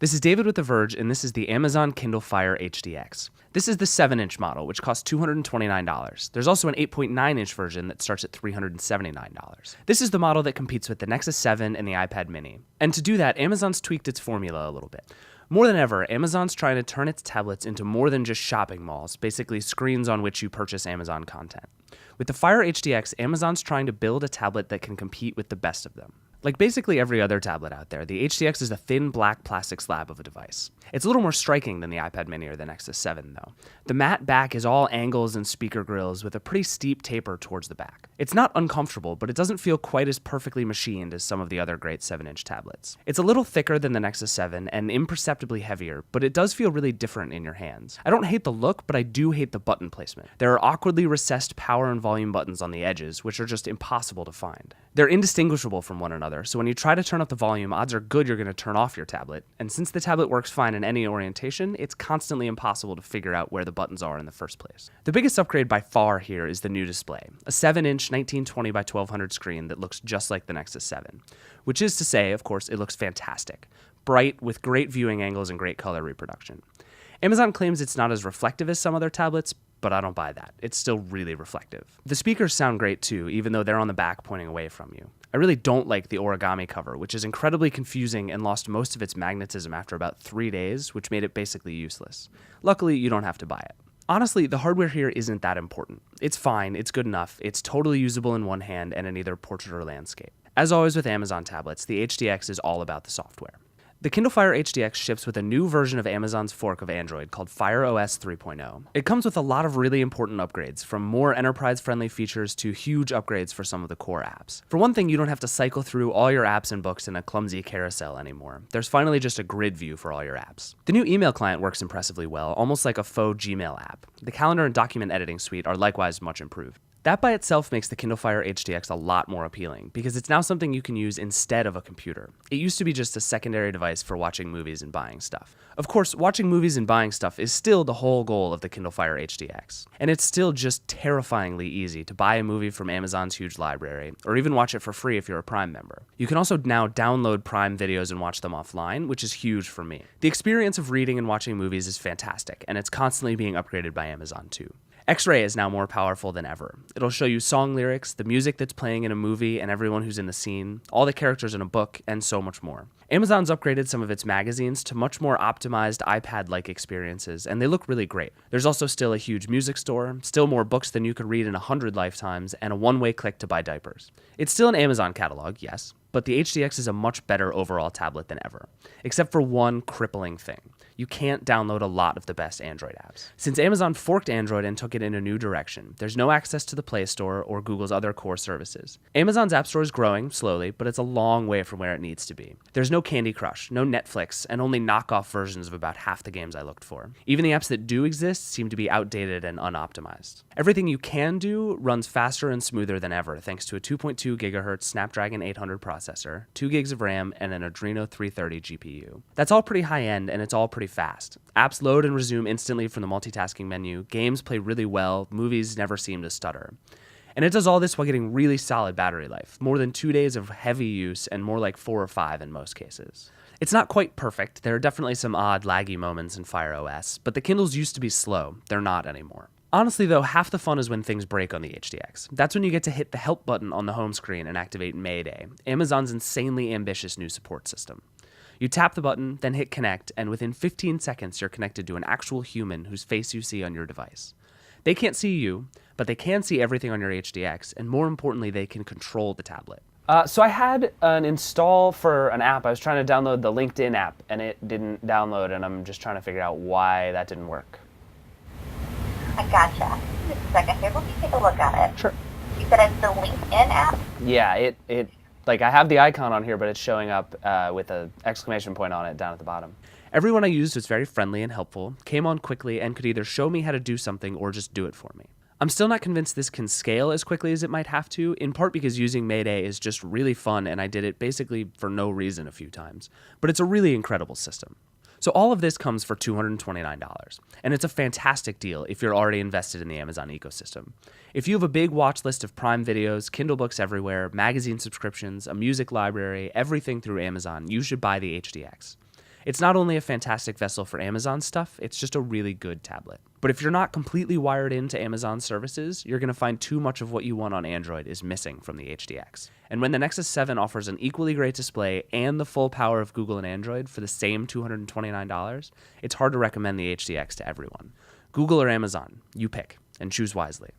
This is David with The Verge, and this is the Amazon Kindle Fire HDX. This is the 7-inch model, which costs $229. There's also an 8.9-inch version that starts at $379. This is the model that competes with the Nexus 7 and the iPad mini. And to do that, Amazon's tweaked its formula a little bit. More than ever, Amazon's trying to turn its tablets into more than just shopping malls, basically screens on which you purchase Amazon content. With the Fire HDX, Amazon's trying to build a tablet that can compete with the best of them. Like basically every other tablet out there, the HDX is a thin black plastic slab of a device. It's a little more striking than the iPad mini or the Nexus 7 though. The matte back is all angles and speaker grills with a pretty steep taper towards the back. It's not uncomfortable, but it doesn't feel quite as perfectly machined as some of the other great 7-inch tablets. It's a little thicker than the Nexus 7 and imperceptibly heavier, but it does feel really different in your hands. I don't hate the look, but I do hate the button placement. There are awkwardly recessed power and volume buttons on the edges, which are just impossible to find. They're indistinguishable from one another, so when you try to turn up the volume, odds are good you're going to turn off your tablet. And since the tablet works fine in any orientation, it's constantly impossible to figure out where the buttons are in the first place. The biggest upgrade by far here is the new display, a 7-inch 1920 by 1200 screen that looks just like the Nexus 7. Which is to say, of course, it looks fantastic. Bright, with great viewing angles and great color reproduction. Amazon claims it's not as reflective as some other tablets, but I don't buy that. It's still really reflective. The speakers sound great too, even though they're on the back pointing away from you. I really don't like the origami cover, which is incredibly confusing and lost most of its magnetism after about 3 days, which made it basically useless. Luckily, you don't have to buy it. Honestly, the hardware here isn't that important. It's fine, it's good enough, it's totally usable in one hand and in either portrait or landscape. As always with Amazon tablets, the HDX is all about the software. The Kindle Fire HDX ships with a new version of Amazon's fork of Android called Fire OS 3.0. It comes with a lot of really important upgrades, from more enterprise-friendly features to huge upgrades for some of the core apps. For one thing, you don't have to cycle through all your apps and books in a clumsy carousel anymore. There's finally just a grid view for all your apps. The new email client works impressively well, almost like a faux Gmail app. The calendar and document editing suite are likewise much improved. That by itself makes the Kindle Fire HDX a lot more appealing, because it's now something you can use instead of a computer. It used to be just a secondary device for watching movies and buying stuff. Of course, watching movies and buying stuff is still the whole goal of the Kindle Fire HDX. And it's still just terrifyingly easy to buy a movie from Amazon's huge library, or even watch it for free if you're a Prime member. You can also now download Prime videos and watch them offline, which is huge for me. The experience of reading and watching movies is fantastic, and it's constantly being upgraded by Amazon too. X-Ray is now more powerful than ever. It'll show you song lyrics, the music that's playing in a movie and everyone who's in the scene, all the characters in a book, and so much more. Amazon's upgraded some of its magazines to much more optimized iPad-like experiences, and they look really great. There's also still a huge music store, still more books than you could read in 100 lifetimes, and a one-way click to buy diapers. It's still an Amazon catalog, yes, but the HDX is a much better overall tablet than ever, except for one crippling thing. You can't download a lot of the best Android apps. Since Amazon forked Android and took it in a new direction, there's no access to the Play Store or Google's other core services. Amazon's App Store is growing, slowly, but it's a long way from where it needs to be. There's no Candy Crush, no Netflix, and only knockoff versions of about half the games I looked for. Even the apps that do exist seem to be outdated and unoptimized. Everything you can do runs faster and smoother than ever, thanks to a 2.2 GHz Snapdragon 800 processor, 2 gigs of RAM, and an Adreno 330 GPU. That's all pretty high-end, and it's all pretty fast. Apps load and resume instantly from the multitasking menu, games play really well, movies never seem to stutter. And it does all this while getting really solid battery life, more than 2 days of heavy use and more like 4 or 5 in most cases. It's not quite perfect, there are definitely some odd laggy moments in Fire OS, but the Kindles used to be slow, they're not anymore. Honestly though, half the fun is when things break on the HDX. That's when you get to hit the help button on the home screen and activate Mayday, Amazon's insanely ambitious new support system. You tap the button, then hit connect, and within 15 seconds you're connected to an actual human whose face you see on your device. They can't see you, but they can see everything on your HDX, and more importantly, they can control the tablet. So I had an install for an app. I was trying to download the LinkedIn app, and it didn't download, and I'm just trying to figure out why that didn't work. I gotcha. Just a second here. Let me take a look at it. Sure. You said it's the LinkedIn app? Yeah, like I have the icon on here, but it's showing up with an exclamation point on it down at the bottom. Everyone I used was very friendly and helpful, came on quickly, and could either show me how to do something or just do it for me. I'm still not convinced this can scale as quickly as it might have to, in part because using Mayday is just really fun and I did it basically for no reason a few times. But it's a really incredible system. So all of this comes for $229, and it's a fantastic deal if you're already invested in the Amazon ecosystem. If you have a big watch list of Prime videos, Kindle books everywhere, magazine subscriptions, a music library, everything through Amazon, you should buy the HDX. It's not only a fantastic vessel for Amazon stuff, it's just a really good tablet. But if you're not completely wired into Amazon services, you're going to find too much of what you want on Android is missing from the HDX. And when the Nexus 7 offers an equally great display and the full power of Google and Android for the same $229, it's hard to recommend the HDX to everyone. Google or Amazon, you pick, and choose wisely.